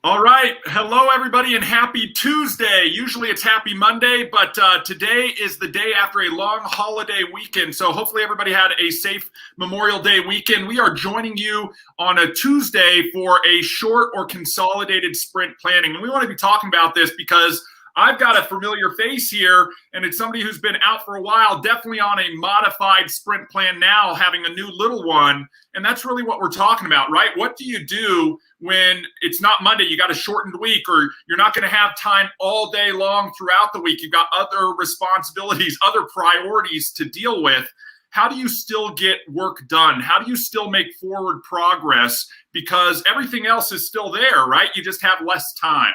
All right. Hello, everybody, and happy Tuesday. Usually it's happy Monday, but today is the day after a long holiday weekend. So hopefully everybody had a safe Memorial Day weekend. We are joining you on a Tuesday for a short or consolidated sprint planning. And we want to be talking about this because I've got a familiar face here, and it's somebody who's been out for a while, definitely on a modified sprint plan now, having a new little one. And that's really what we're talking about, right? What do you do when it's not Monday? You got a shortened week, or you're not going to have time all day long throughout the week. You've got other responsibilities, other priorities to deal with. How do you still get work done? How do you still make forward progress? Because everything else is still there, right? You just have less time.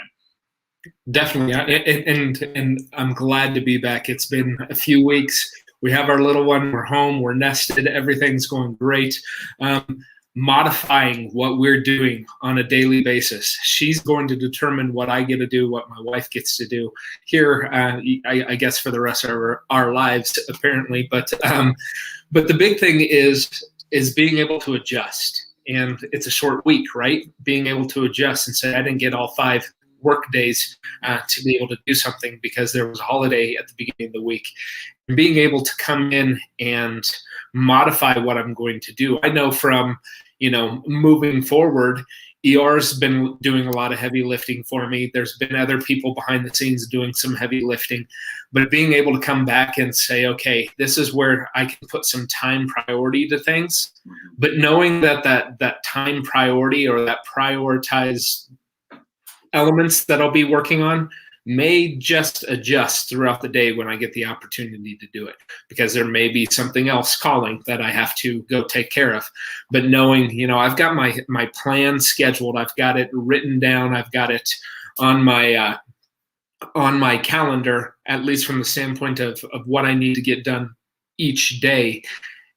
Definitely, and I'm glad to be back. It's been a few weeks. We have our little one. We're home. We're nested. Everything's going great. Modifying what we're doing on a daily basis. She's going to determine what I get to do, what my wife gets to do here. I guess for the rest of our lives, apparently. But the big thing is being able to adjust. And it's a short week, right? Being able to adjust and say, I didn't get all 5 work days to be able to do something because there was a holiday at the beginning of the week. And being able to come in and modify what I'm going to do. I know from, moving forward, ER's been doing a lot of heavy lifting for me. There's been other people behind the scenes doing some heavy lifting, but being able to come back and say, okay, this is where I can put some time priority to things, but knowing that time priority or that prioritized elements that I'll be working on may just adjust throughout the day when I get the opportunity to do it, because there may be something else calling that I have to go take care of. But knowing, I've got my plan scheduled, I've got it written down, I've got it on my calendar, at least from the standpoint of what I need to get done each day,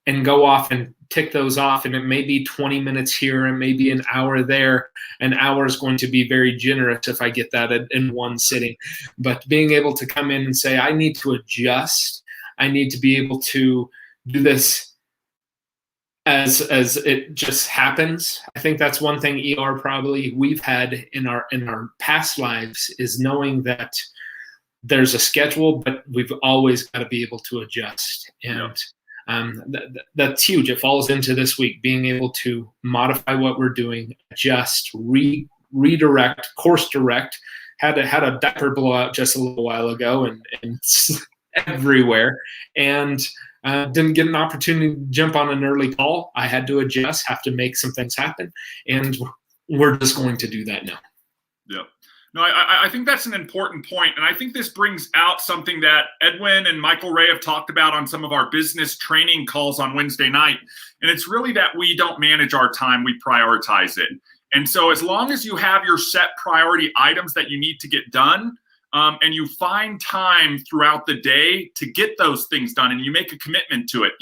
and go off and tick those off. And it may be 20 minutes here, and maybe an hour there. An hour is going to be very generous if I get that in one sitting. But being able to come in and say, I need to adjust. I need to be able to do this as it just happens. I think that's one thing ER probably we've had in our past lives, is knowing that there's a schedule, but we've always got to be able to adjust. And that's huge. It falls into this week, being able to modify what we're doing, adjust, redirect, course direct. Had a diaper blowout just a little while ago, and everywhere, and didn't get an opportunity to jump on an early call. I had to adjust, have to make some things happen, and we're just going to do that now. Yep. No, I think that's an important point, and I think this brings out something that Edwin and Michael Ray have talked about on some of our business training calls on Wednesday night, and it's really that we don't manage our time, we prioritize it. And so as long as you have your set priority items that you need to get done, and you find time throughout the day to get those things done, and you make a commitment to it,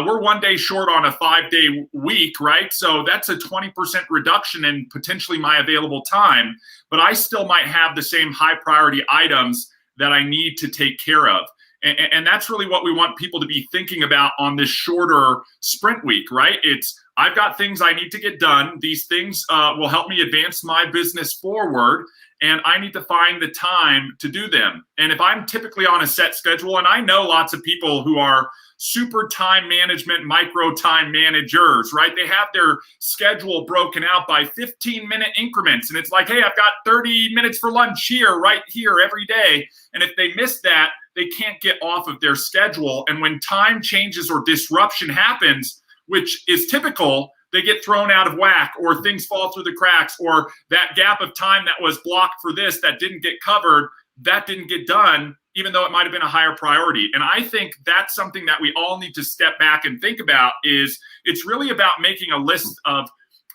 we're one day short on a 5-day week, right? So that's a 20% reduction in potentially my available time, but I still might have the same high priority items that I need to take care of. And that's really what we want people to be thinking about on this shorter sprint week, right? It's, I've got things I need to get done. These things will help me advance my business forward, and I need to find the time to do them. And if I'm typically on a set schedule, and I know lots of people who are super time management, micro time managers, right? They have their schedule broken out by 15-minute increments. And it's like, hey, I've got 30 minutes for lunch here, right here every day. And if they miss that, they can't get off of their schedule. And when time changes or disruption happens, which is typical, they get thrown out of whack, or things fall through the cracks, or that gap of time that was blocked for this that didn't get covered, that didn't get done, even though it might have been a higher priority. And I think that's something that we all need to step back and think about. Is it's really about making a list of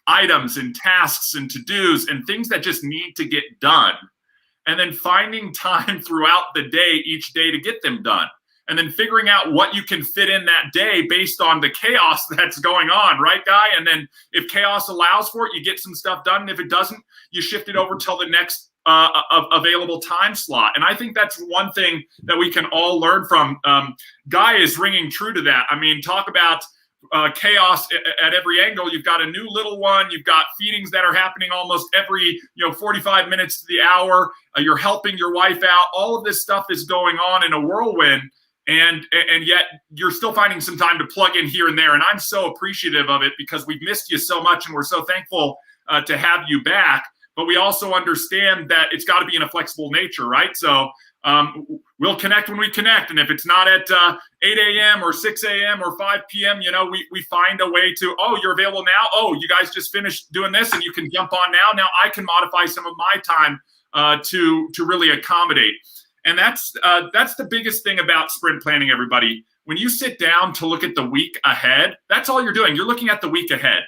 items and tasks and to-dos and things that just need to get done, and then finding time throughout the day, each day, to get them done. And then figuring out what you can fit in that day based on the chaos that's going on, right, Guy? And then if chaos allows for it, you get some stuff done. And if it doesn't, you shift it over till the next available time slot. And I think that's one thing that we can all learn from. Guy is ringing true to that. I mean, talk about chaos at every angle. You've got a new little one. You've got feedings that are happening almost every 45 minutes to the hour. You're helping your wife out. All of this stuff is going on in a whirlwind, and yet you're still finding some time to plug in here and there. And I'm so appreciative of it because we've missed you so much, and we're so thankful to have you back. But we also understand that it's got to be in a flexible nature, right? So we'll connect when we connect. And if it's not at 8 a.m. or 6 a.m. or 5 p.m., we find a way to, oh, you're available now. Oh, you guys just finished doing this and you can jump on now. Now I can modify some of my time to really accommodate. And that's the biggest thing about sprint planning, everybody. When you sit down to look at the week ahead, that's all you're doing. You're looking at the week ahead.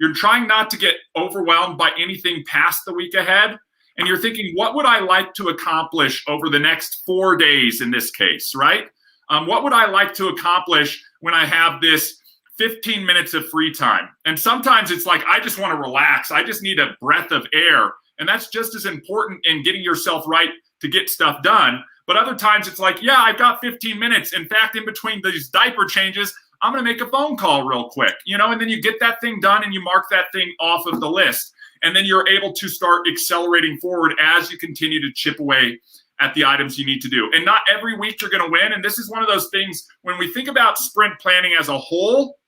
You're trying not to get overwhelmed by anything past the week ahead. And you're thinking, what would I like to accomplish over the next 4 days in this case, right? What would I like to accomplish when I have this 15 minutes of free time? And sometimes it's like, I just want to relax. I just need a breath of air. And that's just as important in getting yourself right to get stuff done. But other times it's like, yeah, I've got 15 minutes. In fact, in between these diaper changes, I'm going to make a phone call real quick, and then you get that thing done and you mark that thing off of the list. And then you're able to start accelerating forward as you continue to chip away at the items you need to do. And not every week you're going to win. And this is one of those things, when we think about sprint planning as a whole,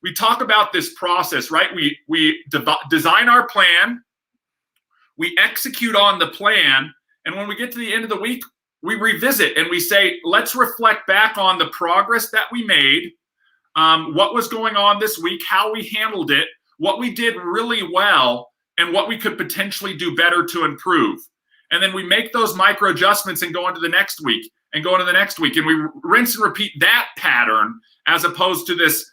we talk about this process, right? We design our plan, we execute on the plan, and when we get to the end of the week, we revisit and we say, let's reflect back on the progress that we made, what was going on this week, how we handled it, what we did really well, and what we could potentially do better to improve. And then we make those micro adjustments and go into the next week and go into the next week. And we rinse and repeat that pattern as opposed to this,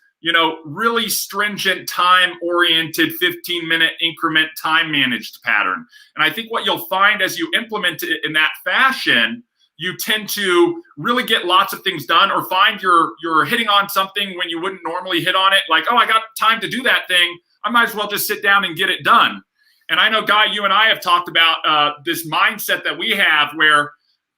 really stringent time-oriented 15-minute increment time-managed pattern. And I think what you'll find as you implement it in that fashion, you tend to really get lots of things done, or find you're hitting on something when you wouldn't normally hit on it. Like, oh, I got time to do that thing. I might as well just sit down and get it done. And I know, Guy, you and I have talked about this mindset that we have where,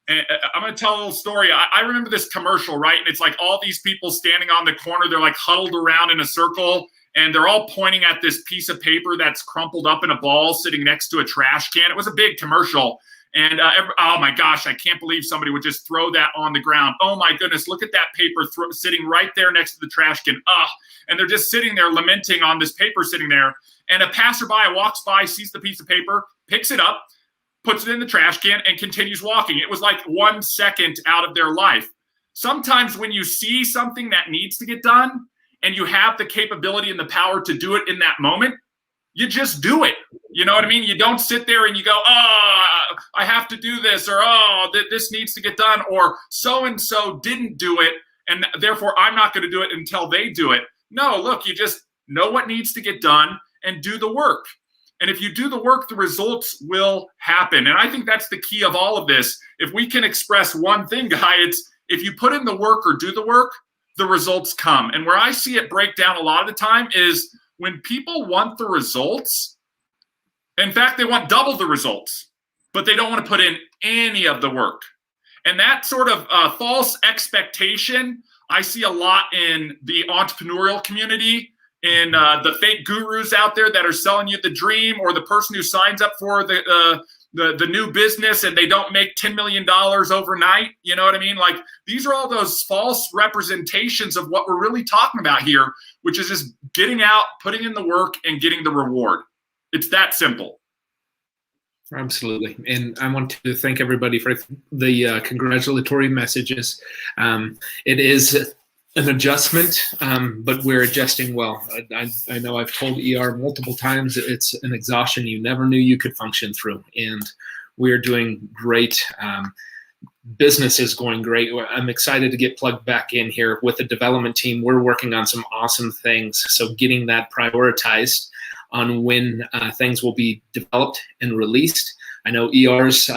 I'm going to tell a little story. I remember this commercial, right? And it's like all these people standing on the corner, they're like huddled around in a circle, and they're all pointing at this piece of paper that's crumpled up in a ball sitting next to a trash can. It was a big commercial. And oh my gosh, I can't believe somebody would just throw that on the ground. Oh my goodness, look at that paper sitting right there next to the trash can. And they're just sitting there lamenting on this paper sitting there. And a passerby walks by, sees the piece of paper, picks it up, puts it in the trash can, and continues walking. It was like 1 second out of their life. Sometimes when you see something that needs to get done and you have the capability and the power to do it in that moment, you just do it. You know what I mean? You don't sit there and you go, oh, I have to do this, or oh, this needs to get done, or so-and-so didn't do it, and therefore I'm not going to do it until they do it. No, look, you just know what needs to get done and do the work. And if you do the work, the results will happen. And I think that's the key of all of this. If we can express one thing, Guy, it's if you put in the work or do the work, the results come. And where I see it break down a lot of the time is when people want the results, in fact, they want double the results, but they don't want to put in any of the work. And that sort of false expectation, I see a lot in the entrepreneurial community, in the fake gurus out there that are selling you the dream, or the person who signs up for the new business and they don't make $10 million overnight. You know what I mean? Like, these are all those false representations of what we're really talking about here, which is just getting out, putting in the work, and getting the reward. It's that simple. Absolutely. And I want to thank everybody for the congratulatory messages. It is an adjustment, but we're adjusting well. I know I've told ER multiple times, it's an exhaustion you never knew you could function through. And we're doing great. Business is going great. I'm excited to get plugged back in here with the development team. We're working on some awesome things. So getting that prioritized on when things will be developed and released. I know ER's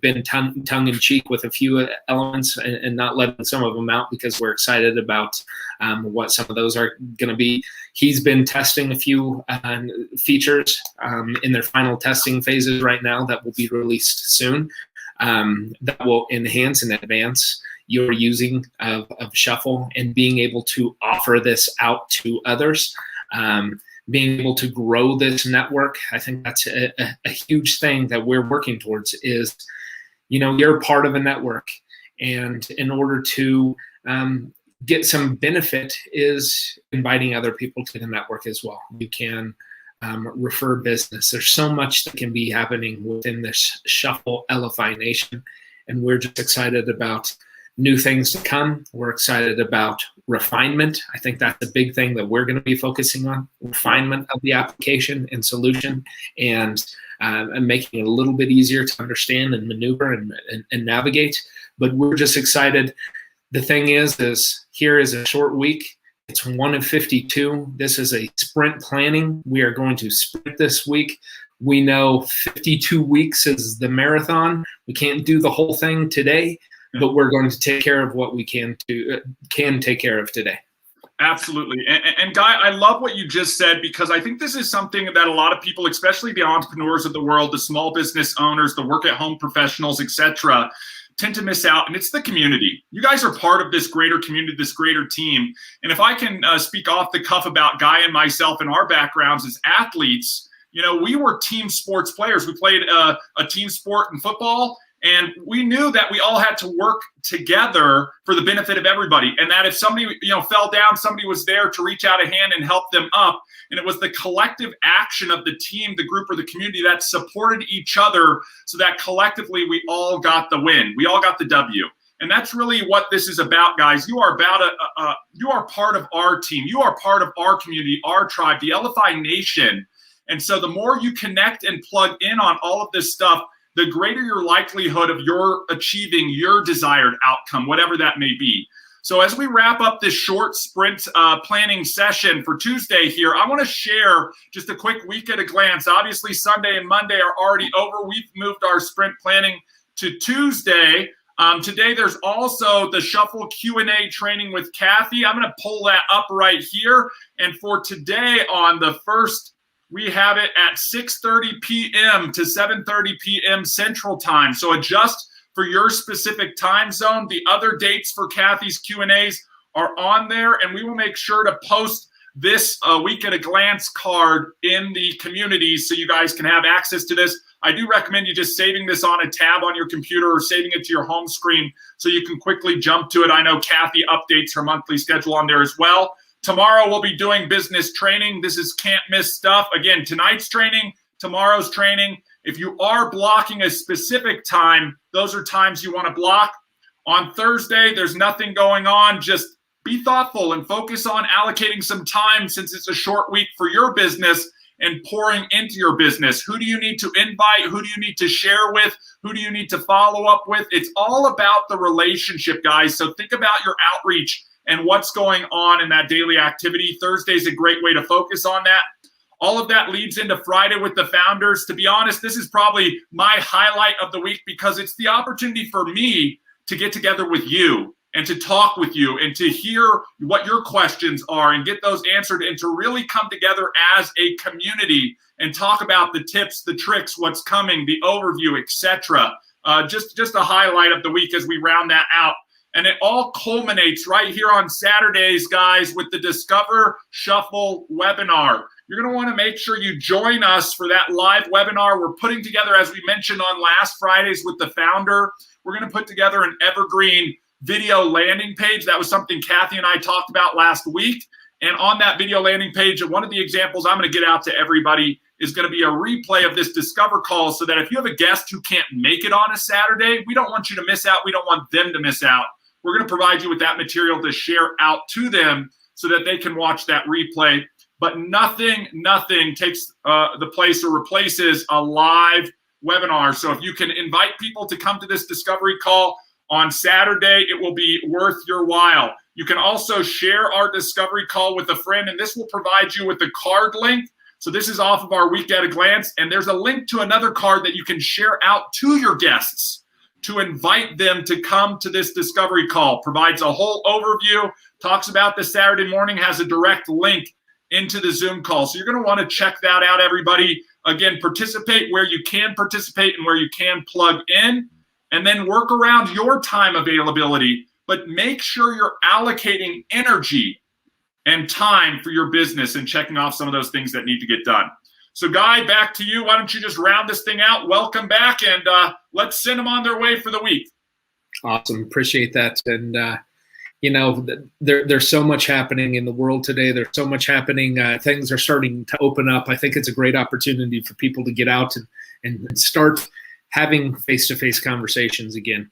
been tongue-in-cheek with a few elements and not letting some of them out because we're excited about what some of those are going to be. He's been testing a few features in their final testing phases right now that will be released soon, that will enhance and advance you're using of Shuffle and being able to offer this out to others. Being able to grow this network, I think that's a huge thing that we're working towards is, you're part of a network. And in order to get some benefit is inviting other people to the network as well. You can refer business. There's so much that can be happening within this Shuffle Elify Nation. And we're just excited about new things to come. We're excited about refinement. I think that's a big thing that we're going to be focusing on, refinement of the application and solution, and making it a little bit easier to understand and maneuver and navigate. But we're just excited. The thing is here is a short week. It's 1 of 52. This is a sprint planning. We are going to sprint this week. We know 52 weeks is the marathon. We can't do the whole thing today, but we're going to take care of what we can take care of today. Absolutely. And Guy, I love what you just said, because I think this is something that a lot of people, especially the entrepreneurs of the world, the small business owners, the work-at-home professionals, etc., tend to miss out, and it's the community. You guys are part of this greater community, this greater team. And if I can speak off the cuff about Guy and myself and our backgrounds as athletes, we were team sports players. We played a team sport in football, and we knew that we all had to work together for the benefit of everybody. And that if somebody, fell down, somebody was there to reach out a hand and help them up. And it was the collective action of the team, the group, or the community that supported each other so that collectively we all got the win. We all got the W. And that's really what this is about, guys. You are you are part of our team. You are part of our community, our tribe, the Elify Nation. And so the more you connect and plug in on all of this stuff, the greater your likelihood of your achieving your desired outcome, whatever that may be. So as we wrap up this short sprint planning session for Tuesday here, I want to share just a quick week at a glance. Obviously, Sunday and Monday are already over. We've moved our sprint planning to Tuesday. Today, there's also the Shuffle Q&A training with Kathy. I'm going to pull that up right here. And for today on the first, we have it at 6:30 p.m. to 7:30 p.m. Central Time. So adjust for your specific time zone. The other dates for Kathy's Q&As are on there, and we will make sure to post this week at a glance card in the community so you guys can have access to this. I do recommend you just saving this on a tab on your computer or saving it to your home screen so you can quickly jump to it. I know Kathy updates her monthly schedule on there as well. Tomorrow we'll be doing business training. This is can't miss stuff. Again, tonight's training, tomorrow's training. If you are blocking a specific time, those are times you want to block. On Thursday, there's nothing going on. Just be thoughtful and focus on allocating some time, since it's a short week, for your business and pouring into your business. Who do you need to invite? Who do you need to share with? Who do you need to follow up with? It's all about the relationship, guys. So think about your outreach and what's going on in that daily activity. Thursday is a great way to focus on that. All of that leads into Friday with the founders. To be honest, this is probably my highlight of the week, because it's the opportunity for me to get together with you and to talk with you and to hear what your questions are and get those answered, and to really come together as a community and talk about the tips, the tricks, what's coming, the overview, etc. Just a highlight of the week as we round that out. And it all culminates right here on Saturdays, guys, with the Discover Shuffle webinar. You're going to want to make sure you join us for that live webinar we're putting together, as we mentioned on last Fridays with the founder. We're going to put together an evergreen video landing page. That was something Kathy and I talked about last week. And on that video landing page, one of the examples I'm going to get out to everybody is going to be a replay of this Discover call, so that if you have a guest who can't make it on a Saturday, we don't want you to miss out. We don't want them to miss out. We're going to provide you with that material to share out to them so that they can watch that replay. But nothing takes the place or replaces a live webinar. So if you can invite people to come to this discovery call on Saturday, it will be worth your while. You can also share our discovery call with a friend, and this will provide you with the card link. So this is off of our Week at a Glance, and there's a link to another card that you can share out to your guests to invite them to come to this discovery call. Provides a whole overview, talks about the Saturday morning, has a direct link into the Zoom call. So you're going to want to check that out, everybody. Again, participate where you can participate and where you can plug in, and then work around your time availability. but make sure you're allocating energy and time for your business and checking off some of those things that need to get done. So, Guy, back to you. Why don't you just round this thing out? Welcome back, and let's send them on their way for the week. Awesome. Appreciate that. And, there's so much happening in the world today. There's so much happening. Things are starting to open up. I think it's a great opportunity for people to get out and start having face-to-face conversations again.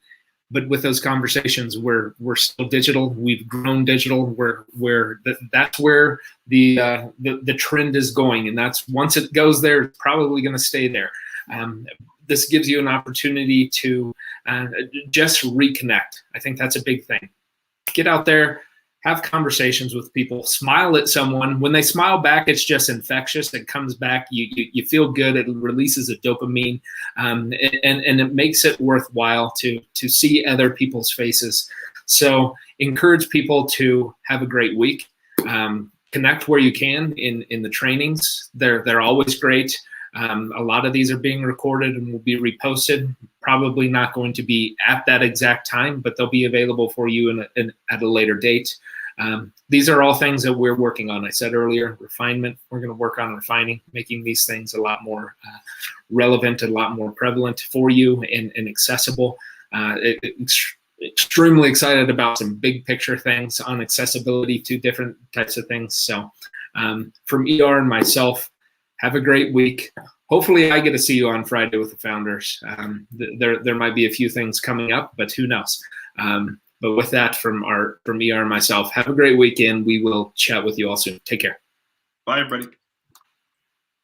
But with those conversations, we're still digital. We've grown digital. That's where the trend is going, and that's once it goes there, it's probably going to stay there. This gives you an opportunity to just reconnect. I think that's a big thing. Get out there, have conversations with people, smile at someone. When they smile back, it's just infectious. It comes back. You feel good. It releases a dopamine, and it makes it worthwhile to see other people's faces. So encourage people to have a great week. Connect where you can in the trainings. They're always great. A lot of these are being recorded and will be reposted. Probably not going to be at that exact time, but they'll be available for you at a later date. These are all things that we're working on. I said earlier, refinement. We're going to work on refining, making these things a lot more relevant, a lot more prevalent for you and accessible. Extremely excited about some big picture things on accessibility to different types of things. So from ER and myself, have a great week. Hopefully I get to see you on Friday with the founders. There might be a few things coming up, but who knows? But with that, from ER and myself, have a great weekend. We will chat with you all soon. Take care. Bye, everybody.